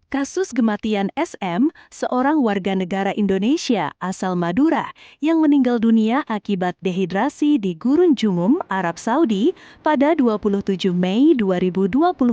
Kasus kematian SM, seorang warga negara Indonesia asal Madura yang meninggal dunia akibat dehidrasi di Gurun Jumum, Arab Saudi pada 27 Mei 2025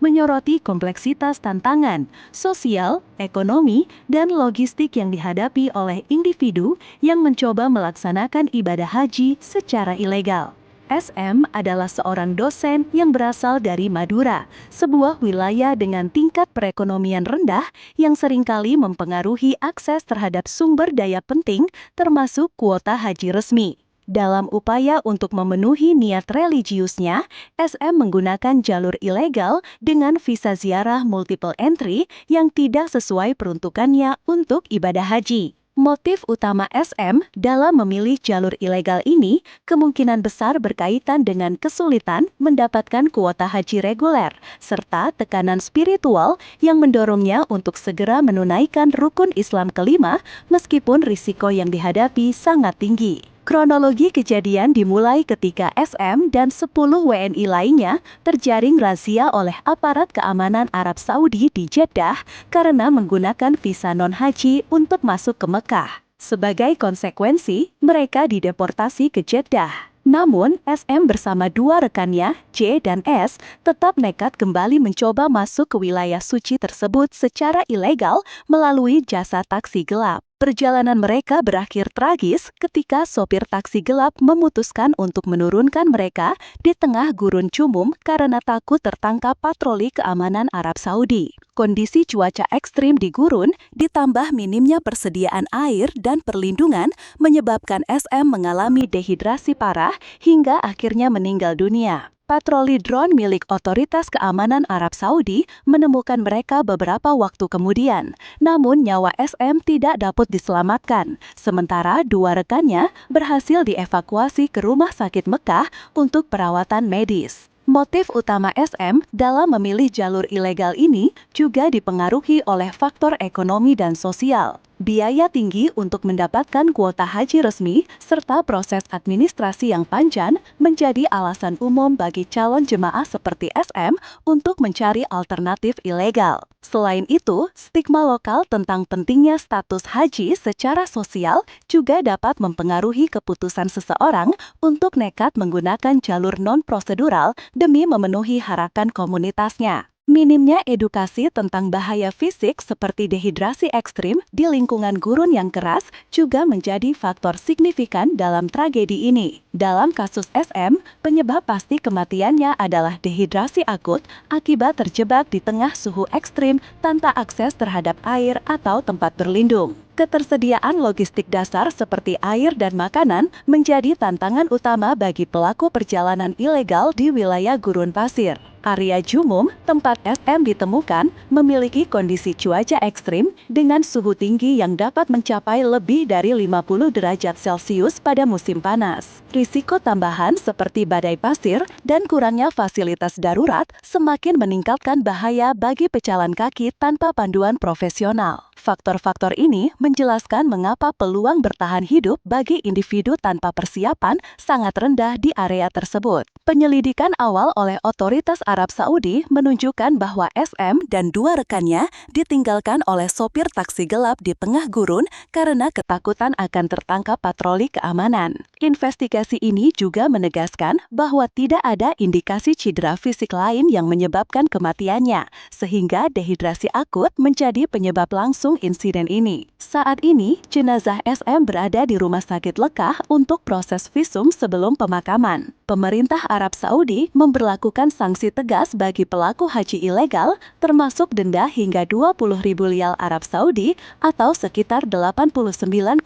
menyoroti kompleksitas tantangan sosial, ekonomi, dan logistik yang dihadapi oleh individu yang mencoba melaksanakan ibadah haji secara ilegal. SM adalah seorang dosen yang berasal dari Madura, sebuah wilayah dengan tingkat perekonomian rendah yang seringkali mempengaruhi akses terhadap sumber daya penting termasuk kuota haji resmi. Dalam upaya untuk memenuhi niat religiusnya, SM menggunakan jalur ilegal dengan visa ziarah multiple entry yang tidak sesuai peruntukannya untuk ibadah haji. Motif utama SM dalam memilih jalur ilegal ini kemungkinan besar berkaitan dengan kesulitan mendapatkan kuota haji reguler, serta tekanan spiritual yang mendorongnya untuk segera menunaikan rukun Islam kelima meskipun risiko yang dihadapi sangat tinggi. Kronologi kejadian dimulai ketika SM dan 10 WNI lainnya terjaring razia oleh aparat keamanan Arab Saudi di Jeddah karena menggunakan visa non-haji untuk masuk ke Mekah. Sebagai konsekuensi, mereka dideportasi ke Jeddah. Namun, SM bersama dua rekannya, J dan S, tetap nekat kembali mencoba masuk ke wilayah suci tersebut secara ilegal melalui jasa taksi gelap. Perjalanan mereka berakhir tragis ketika sopir taksi gelap memutuskan untuk menurunkan mereka di tengah Gurun Jumum karena takut tertangkap patroli keamanan Arab Saudi. Kondisi cuaca ekstrim di gurun ditambah minimnya persediaan air dan perlindungan menyebabkan SM mengalami dehidrasi parah hingga akhirnya meninggal dunia. Patroli drone milik otoritas keamanan Arab Saudi menemukan mereka beberapa waktu kemudian. Namun nyawa SM tidak dapat diselamatkan, sementara dua rekannya berhasil dievakuasi ke rumah sakit Mekah untuk perawatan medis. Motif utama SM dalam memilih jalur ilegal ini juga dipengaruhi oleh faktor ekonomi dan sosial. Biaya tinggi untuk mendapatkan kuota haji resmi serta proses administrasi yang panjang menjadi alasan umum bagi calon jemaah seperti SM untuk mencari alternatif ilegal. Selain itu, stigma lokal tentang pentingnya status haji secara sosial juga dapat mempengaruhi keputusan seseorang untuk nekat menggunakan jalur non-prosedural demi memenuhi harapan komunitasnya. Minimnya edukasi tentang bahaya fisik seperti dehidrasi ekstrim di lingkungan gurun yang keras juga menjadi faktor signifikan dalam tragedi ini. Dalam kasus SM, penyebab pasti kematiannya adalah dehidrasi akut akibat terjebak di tengah suhu ekstrim tanpa akses terhadap air atau tempat berlindung. Ketersediaan logistik dasar seperti air dan makanan menjadi tantangan utama bagi pelaku perjalanan ilegal di wilayah gurun pasir. Area Jumum, tempat SM ditemukan, memiliki kondisi cuaca ekstrim dengan suhu tinggi yang dapat mencapai lebih dari 50 derajat Celcius pada musim panas. Risiko tambahan seperti badai pasir dan kurangnya fasilitas darurat semakin meningkatkan bahaya bagi pejalan kaki tanpa panduan profesional. Faktor-faktor ini menjelaskan mengapa peluang bertahan hidup bagi individu tanpa persiapan sangat rendah di area tersebut. Penyelidikan awal oleh otoritas Arab Saudi menunjukkan bahwa SM dan dua rekannya ditinggalkan oleh sopir taksi gelap di tengah gurun karena ketakutan akan tertangkap patroli keamanan. Investigasi ini juga menegaskan bahwa tidak ada indikasi cedera fisik lain yang menyebabkan kematiannya, sehingga dehidrasi akut menjadi penyebab langsung insiden ini. Saat ini, jenazah SM berada di Rumah Sakit Lekah untuk proses visum sebelum pemakaman. Pemerintah Arab Saudi memberlakukan sanksi tegas bagi pelaku haji ilegal, termasuk denda hingga 20.000 rial Arab Saudi atau sekitar 89,5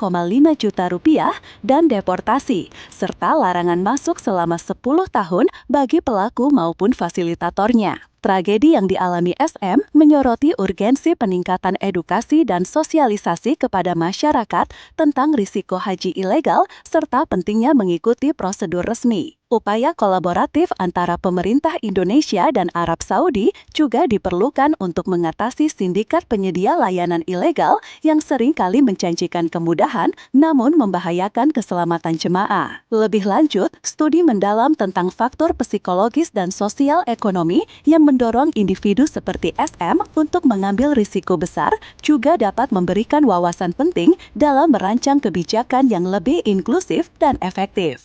juta rupiah dan deportasi, serta larangan masuk selama 10 tahun bagi pelaku maupun fasilitatornya. Tragedi yang dialami SM menyoroti urgensi peningkatan edukasi dan sosialisasi kepada masyarakat tentang risiko haji ilegal serta pentingnya mengikuti prosedur resmi. Upaya kolaboratif antara pemerintah Indonesia dan Arab Saudi juga diperlukan untuk mengatasi sindikat penyedia layanan ilegal yang seringkali menjanjikan kemudahan namun membahayakan keselamatan jemaah. Lebih lanjut, studi mendalam tentang faktor psikologis dan sosial ekonomi yang mendorong individu seperti SM untuk mengambil risiko besar juga dapat memberikan wawasan penting dalam merancang kebijakan yang lebih inklusif dan efektif.